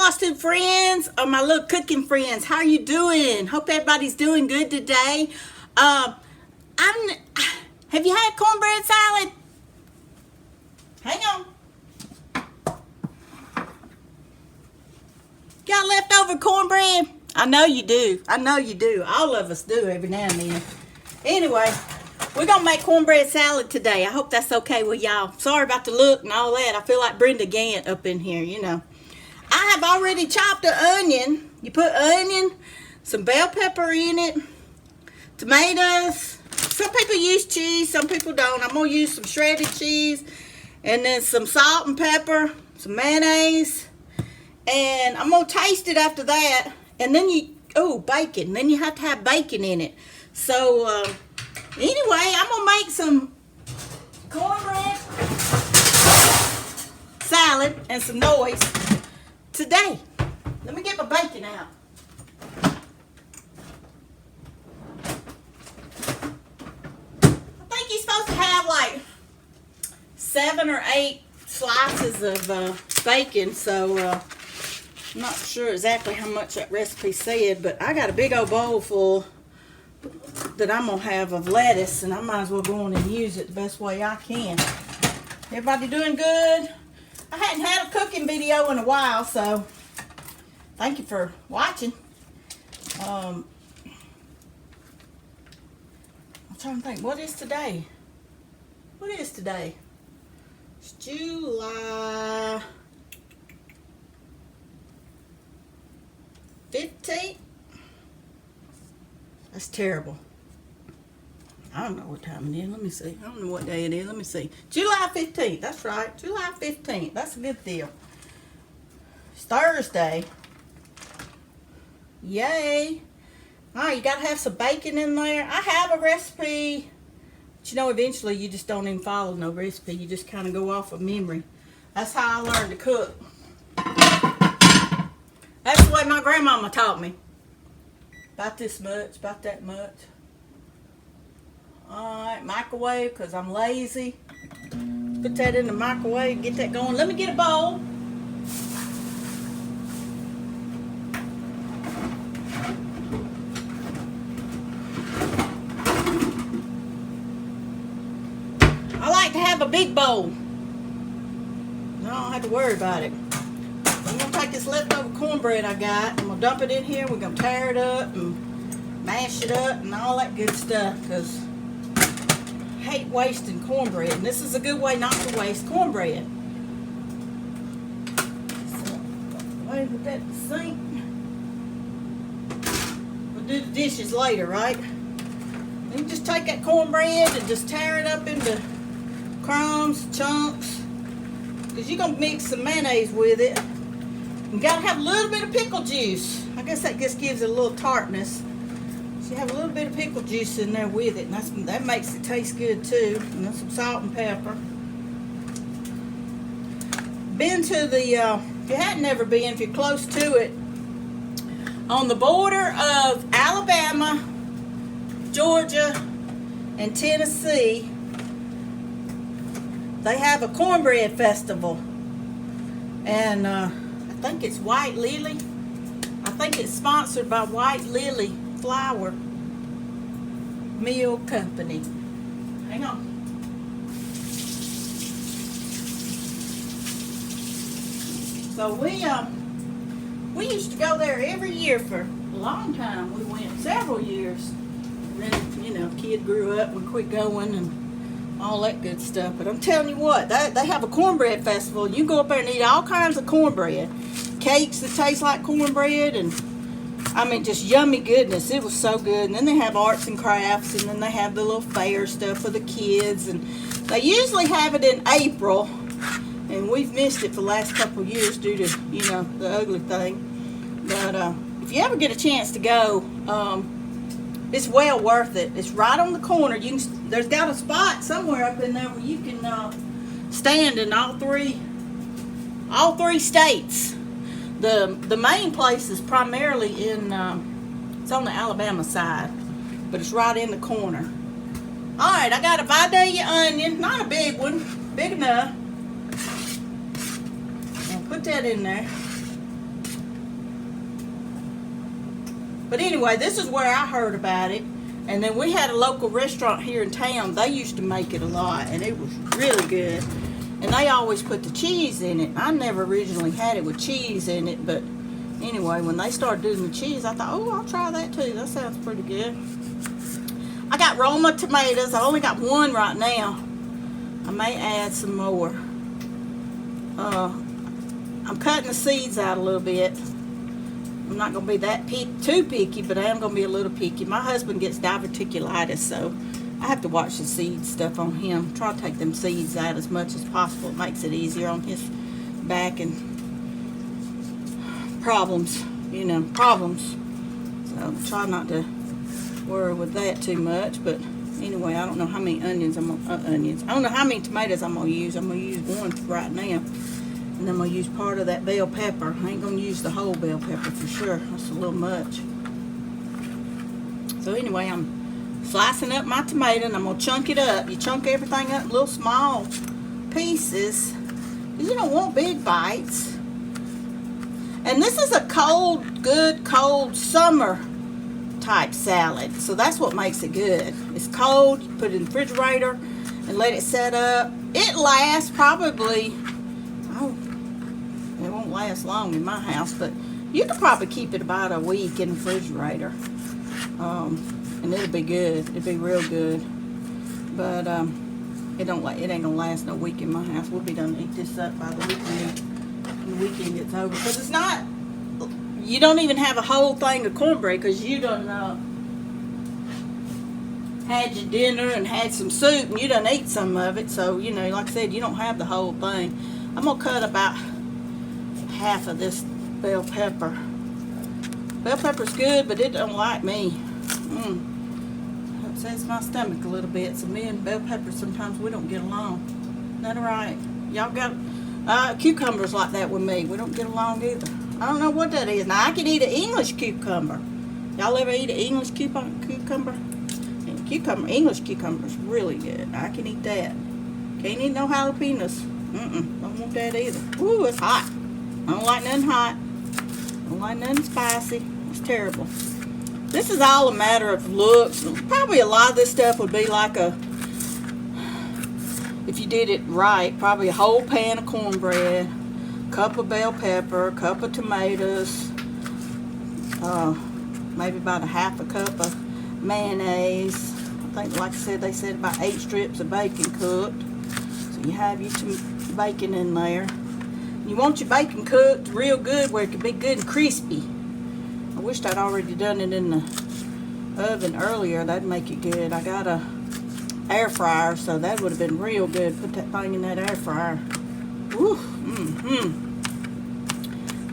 YouTube friends or my little cooking friends. How are you doing? Hope everybody's doing good today. Have you had cornbread salad? Hang on. Got leftover cornbread? I know you do. I know you do. All of us do every now and then. Anyway, we're going to make cornbread salad today. I hope that's okay with y'all. Sorry about the look and all that. I feel like Brenda Gant up in here, you know. I have already chopped an onion. You put onion, some bell pepper in it, tomatoes. Some people use cheese, some people don't. I'm going to use some shredded cheese and then some salt and pepper, some mayonnaise. And I'm going to taste it after that. And then bacon. Then you have to have bacon in it. So, anyway, I'm going to make some cornbread salad and some noise today. Let me get my bacon out. I think you're supposed to have like 7 or 8 slices of bacon. So, I'm not sure exactly how much that recipe said, but I got a big old bowl full that I'm going to have of lettuce, and I might as well go on and use it the best way I can. Everybody doing good? I hadn't had a cooking video in a while, so thank you for watching. I'm trying to think, what is today? What is today? It's July 15th? That's terrible. I don't know what time it is. Let me see. I don't know what day it is. Let me see. July 15th. That's right. July 15th. That's a good deal. It's Thursday. Yay. Alright, you got to have some bacon in there. I have a recipe. But you know, eventually you just don't even follow no recipe. You just kind of go off of memory. That's how I learned to cook. That's the way my grandmama taught me. About this much, about that much. Alright, microwave, because I'm lazy. Put that in the microwave, get that going. Let me get a bowl. I like to have a big bowl. I don't have to worry about it. I'm going to take this leftover cornbread I got. I'm going to dump it in here. We're going to tear it up and mash it up and all that good stuff, because I hate wasting cornbread. And this is a good way not to waste cornbread. So, away with that sink. We'll do the dishes later, right? Then you just take that cornbread and just tear it up into crumbs, chunks, because you're going to mix some mayonnaise with it. You gotta have a little bit of pickle juice. I guess that just gives it a little tartness. So you have a little bit of pickle juice in there with it, and that makes it taste good too. And then some salt and pepper. Been to the, if you hadn't ever been, if you're close to it, on the border of Alabama, Georgia, and Tennessee, they have a cornbread festival. And I think it's White Lily. I think it's sponsored by White Lily Flour Mill Company. Hang on. So we used to go there every year for a long time. We went several years. And then, you know, kid grew up and quit going and all that good stuff. But I'm telling you what, they have a cornbread festival. You go up there and eat all kinds of cornbread. Cakes that taste like cornbread, and I mean just yummy goodness. It was so good. And then they have arts and crafts, and then they have the little fair stuff for the kids, and they usually have it in April, and we've missed it for the last couple of years due to, you know, the ugly thing. But if you ever get a chance to go, it's well worth it. It's right on the corner. There's got a spot somewhere up in there where you can stand in all three states. The main place is primarily in, it's on the Alabama side, but it's right in the corner. Alright, I got a vidalia onion, not a big one, big enough. I'll put that in there. But anyway, this is where I heard about it. And then we had a local restaurant here in town. They used to make it a lot, and it was really good. And they always put the cheese in it. I never originally had it with cheese in it, but anyway, when they started doing the cheese, I thought, oh, I'll try that too. That sounds pretty good. I got Roma tomatoes. I only got one right now. I may add some more. I'm cutting the seeds out a little bit. I'm not going to be that too picky, but I am going to be a little picky. My husband gets diverticulitis, so I have to watch the seed stuff on him. Try to take them seeds out as much as possible. It makes it easier on his back and problems, problems. So try not to worry with that too much. But anyway, I don't know how many I don't know how many tomatoes I'm going to use. I'm going to use one right now. And I'm going to use part of that bell pepper. I ain't going to use the whole bell pepper for sure. That's a little much. So anyway, I'm slicing up my tomato and I'm going to chunk it up. You chunk everything up in little small pieces. You don't want big bites. And this is a good cold summer type salad. So that's what makes it good. It's cold. You put it in the refrigerator and let it set up. It lasts probably... it won't last long in my house, but you could probably keep it about a week in the refrigerator, and it'll be good. It'll be real good. But it ain't gonna last no week in my house. We'll be done to eat this up by the weekend. When the weekend gets over, because it's not. You don't even have a whole thing of cornbread because you done had your dinner and had some soup and you done ate some of it. So like I said, you don't have the whole thing. I'm gonna cut about half of this bell pepper. Bell pepper's good, but it don't like me. Upsets my stomach a little bit. So me and bell pepper sometimes we don't get along. Isn't that right? Y'all got cucumbers like that with me. We don't get along either. I don't know what that is. Now I can eat an English cucumber. Y'all ever eat an English cucumber? English cucumber's really good. I can eat that. Can't eat no jalapenos. Don't want that either. Ooh, it's hot. I don't like nothing hot. Don't like nothing spicy. It's terrible. This is all a matter of looks. Probably a lot of this stuff would be like if you did it right, probably a whole pan of cornbread, cup of bell pepper, cup of tomatoes, maybe about a half a cup of mayonnaise. I think, like I said, they said about 8 strips of bacon cooked. So you have your bacon in there. You want your bacon cooked real good where it can be good and crispy. I wished I'd already done it in the oven earlier. That'd make it good. I got a air fryer, so that would have been real good. Put that thing in that air fryer. Woo,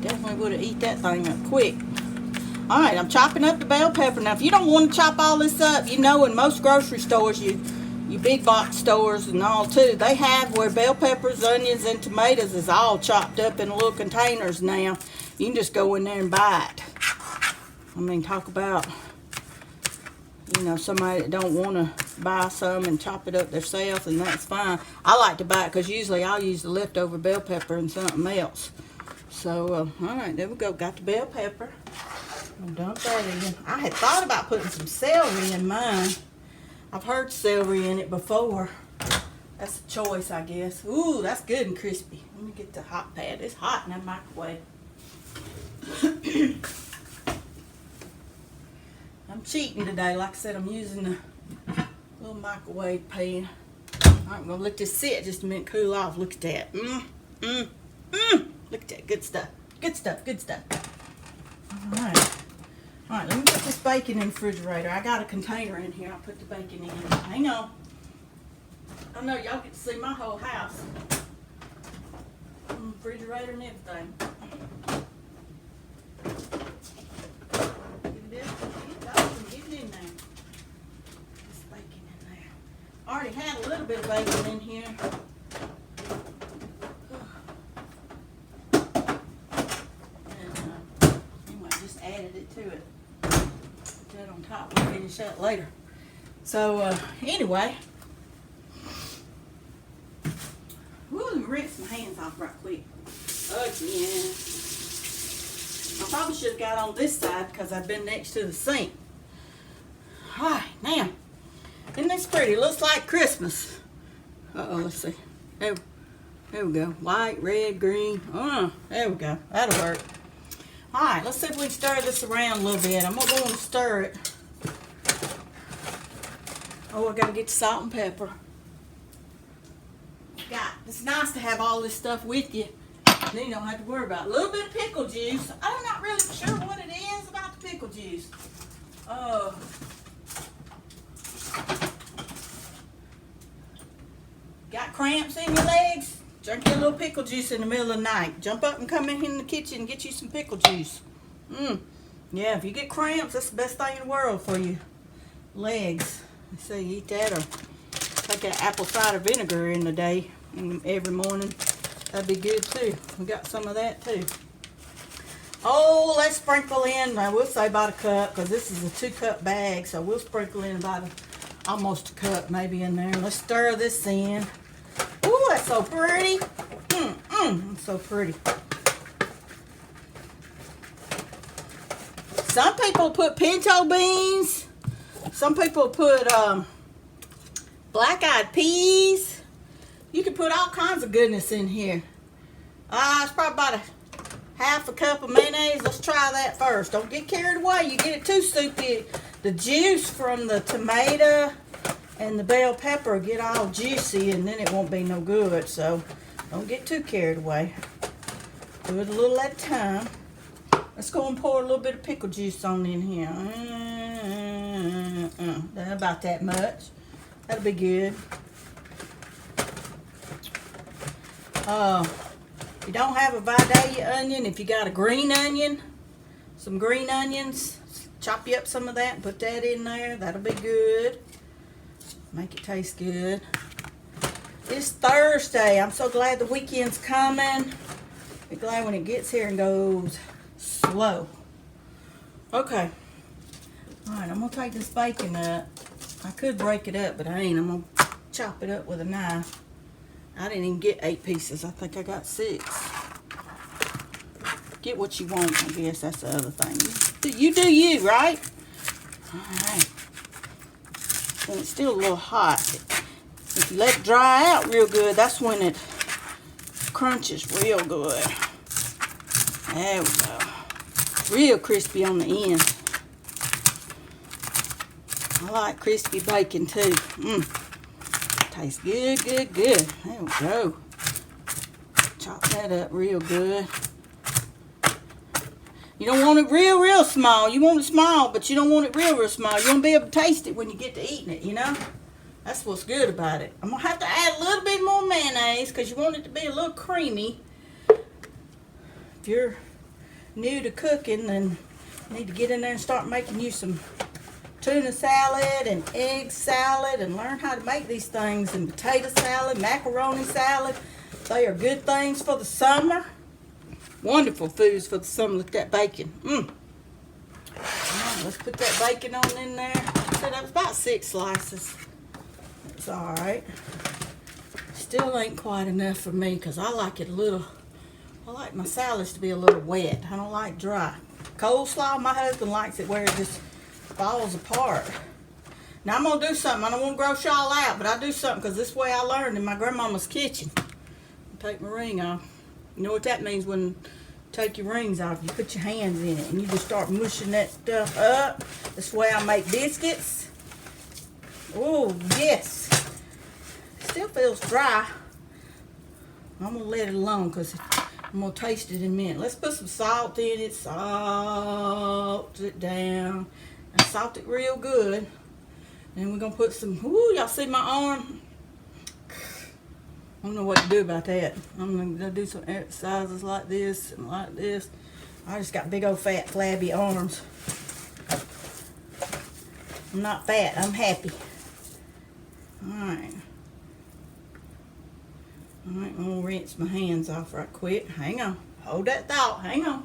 Definitely would have eat that thing up quick. All right, I'm chopping up the bell pepper. Now, if you don't want to chop all this up, in most grocery stores, you big box stores and all too, they have where bell peppers, onions, and tomatoes is all chopped up in little containers now. You can just go in there and buy it. I mean, talk about, somebody that don't want to buy some and chop it up themselves, and that's fine. I like to buy it because usually I'll use the leftover bell pepper and something else. So, all right, there we go. Got the bell pepper. I'll dump that in. I had thought about putting some celery in mine. I've heard celery in it before. That's a choice, I guess. Ooh, that's good and crispy. Let me get the hot pad. It's hot in that microwave. I'm cheating today. Like I said, I'm using the little microwave pan. All right, I'm going to let this sit just a minute, cool off. Look at that. Look at that. Good stuff. Good stuff. Good stuff. All right. All right, let me put this bacon in the refrigerator. I got a container in here. I'll put the bacon in. Hang on. I know y'all get to see my whole house. Refrigerator and everything. Get it in there. This bacon in there. I already had a little bit of bacon in here. Anyway, I just added it to it. Put that on top. We'll finish that later. So, anyway. Ooh, let me rinse my hands off right quick. Again. probably should have got on this side because I've been next to the sink. All right, now, isn't this pretty? Looks like Christmas. Uh-oh, let's see. There we go. White, red, green. There we go. That'll work. All right, let's see if we can stir this around a little bit. I'm going to go and stir it. Oh, I got to get the salt and pepper. It's nice to have all this stuff with you. Then you don't have to worry about it. A little bit of pickle juice. I'm not really sure what it is about the pickle juice. Got cramps in your legs? Drink your little pickle juice in the middle of the night. Jump up and come in the kitchen and get you some pickle juice. Yeah, if you get cramps, that's the best thing in the world for your legs. So you eat that or take that apple cider vinegar in the day and every morning. That'd be good too. We got some of that too. Oh, let's sprinkle in. Now we'll say about a cup because this is a 2-cup bag, so we'll sprinkle in about almost a cup maybe in there. Let's stir this in. Ooh, that's so pretty. It's so pretty. Some people put pinto beans. Some people put black-eyed peas. You can put all kinds of goodness in here. It's probably about half a cup of mayonnaise. Let's try that first. Don't get carried away. You get it too soupy. The juice from the tomato and the bell pepper get all juicy and then it won't be no good. So don't get too carried away. Do it a little at a time. Let's go and pour a little bit of pickle juice on in here. About that much. That'll be good. You don't have a vidalia onion, if you got a green onion, some green onions, chop you up some of that and put that in there. That'll be good. Make it taste good. It's Thursday. I'm so glad the weekend's coming. Be glad when it gets here and goes slow. Okay. Alright, I'm going to take this bacon up. I could break it up, but I ain't. I'm going to chop it up with a knife. I didn't even get 8 pieces. I think I got 6. Get what you want, I guess. That's the other thing. You do you, right? Alright. And it's still a little hot. If you let it dry out real good, that's when it crunches real good. There we go. Real crispy on the end. I like crispy bacon too. Tastes good, good, good. There we go. Chop that up real good. You don't want it real, real small. You want it small, but you don't want it real, real small. You won't be able to taste it when you get to eating it, you know? That's what's good about it. I'm going to have to add a little bit more mayonnaise because you want it to be a little creamy. If you're new to cooking, then you need to get in there and start making you some tuna salad and egg salad and learn how to make these things, and potato salad, macaroni salad. They are good things for the summer. Wonderful foods for the summer. Look at that bacon. Right, let's put that bacon on in there. So that was about 6 slices. It's all right. Still ain't quite enough for me because I like it a little, I like my salads to be a little wet. I don't like dry. Coleslaw, my husband likes it where it just falls apart. Now I'm going to do something. I don't want to gross y'all out, but I do something because this way I learned in my grandmama's kitchen. Take my ring off. You know what that means when you take your rings off? You put your hands in it and you just start mushing that stuff up. This way I make biscuits. Oh, yes. Still feels dry. I'm going to let it alone because I'm going to taste it in a minute. Let's put some salt in it. Salt it down. And salt it real good. And we're going to put some, ooh, y'all see my arm? I don't know what to do about that. I'm going to do some exercises like this and like this. I just got big old fat flabby arms. I'm not fat, I'm happy. Alright. Alright, I'm going to rinse my hands off right quick. Hang on. Hold that thought. Hang on.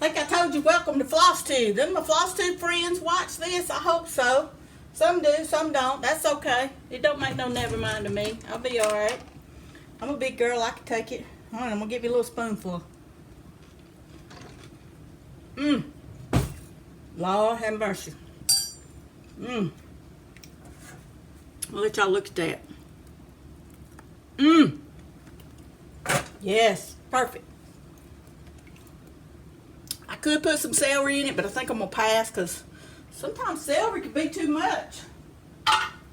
I think I told you, welcome to Floss Tube. Them my Floss Tube friends watch this. I hope so. Some do, some don't. That's okay. It don't make no never mind to me. I'll be all right. I'm a big girl. I can take it. All right, I'm going to give you a little spoonful. Lord have mercy. I'll let y'all look at that. Yes, perfect. I could put some celery in it, but I think I'm going to pass because sometimes celery can be too much.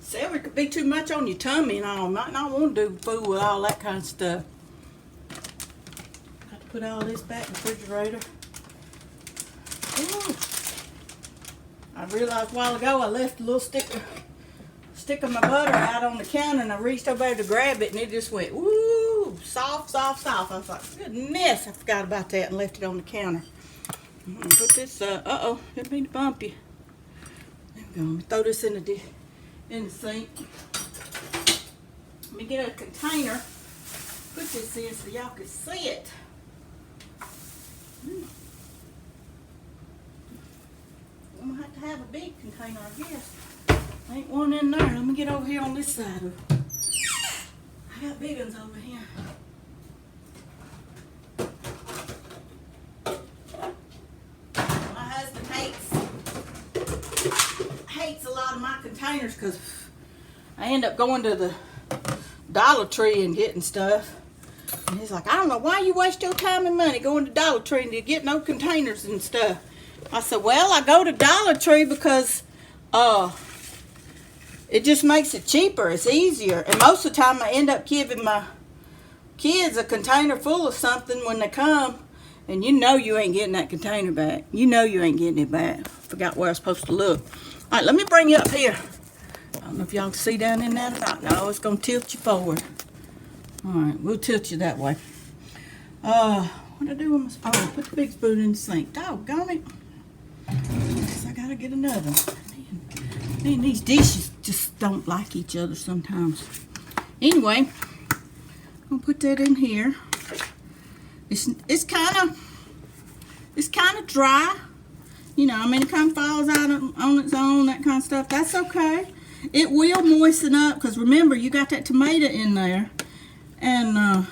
Celery could be too much on your tummy and all. Might not want to do food with all that kind of stuff. Got to put all this back in the refrigerator. Ooh. I realized a while ago I left a little stick of my butter out on the counter, and I reached over there to grab it, and it just went, woo, soft, soft, soft. I was like, goodness, I forgot about that and left it on the counter. I'm going to put this, uh-oh, didn't mean to bump you. There we go. Let me throw this in the sink. Let me get a container, put this in so y'all can see it. I'm going to have a big container, I guess. Ain't one in there. Let me get over here on this side. I got big ones over here. My husband hates a lot of my containers because I end up going to the Dollar Tree and getting stuff. And he's like, I don't know why you waste your time and money going to Dollar Tree and you get no containers and stuff. I said, well, I go to Dollar Tree because it just makes it cheaper. It's easier. And most of the time I end up giving my kids a container full of something when they come. And you know you ain't getting that container back. You know you ain't getting it back. Forgot where I was supposed to look. All right, let me bring you up here. I don't know if y'all can see down in that or not. No, it's going to tilt you forward. All right, we'll tilt you that way. What do I do with my spoon? Oh, put the big spoon in the sink. Doggone it. I guess I got to get another. Man, these dishes just don't like each other sometimes. Anyway, I'm going to put that in here. It's kind of dry. You know, I mean, it kind of falls out on its own, that kind of stuff. That's okay. It will moisten up because remember, you got that tomato in there. And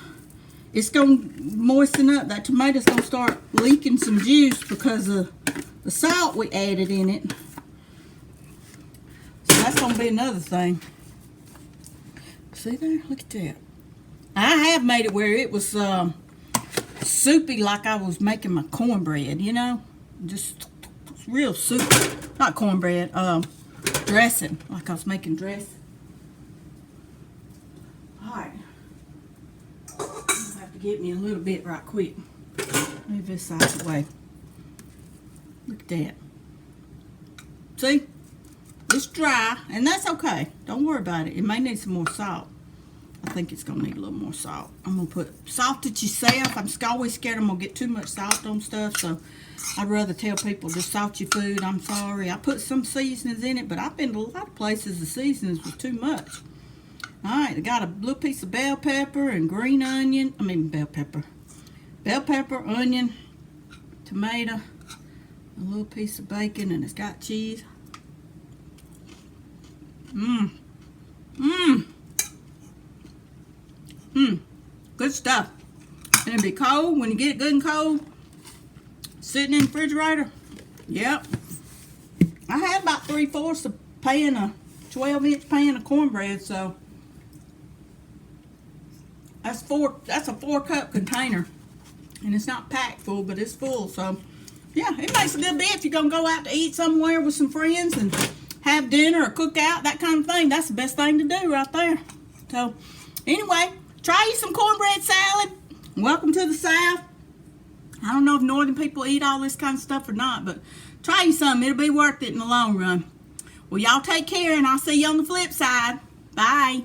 it's going to moisten up. That tomato's going to start leaking some juice because of the salt we added in it. So that's going to be another thing. See there? Look at that. I have made it where it was soupy like I was making my cornbread, you know? Just real soupy. Not cornbread, dressing. Like I was making dressing. Alright. I'll have to get me a little bit right quick. Move this out of the way. Look at that. See? It's dry, and that's okay. Don't worry about it. It may need some more salt. I think it's going to need a little more salt. I'm going to put salt it yourself. I'm always scared I'm going to get too much salt on stuff, so I'd rather tell people just salt your food. I'm sorry. I put some seasonings in it, but I've been to a lot of places the seasonings was too much. Alright, I got a little piece of bell pepper and green onion. I mean bell pepper. Bell pepper, onion, tomato, a little piece of bacon, and it's got cheese. Good stuff. And it'll be cold when you get it good and cold. Sitting in the refrigerator. Yep. I had about 3/4 of pan, a 12-inch pan of cornbread, so that's a 4-cup container. And it's not packed full, but it's full, so yeah, it makes a good bit if you're gonna go out to eat somewhere with some friends and have dinner or cook out, that kind of thing. That's the best thing to do right there. So anyway, try you some cornbread salad. Welcome to the South. I don't know if northern people eat all this kind of stuff or not, but try you some. It'll be worth it in the long run. Well, y'all take care, and I'll see you on the flip side. Bye.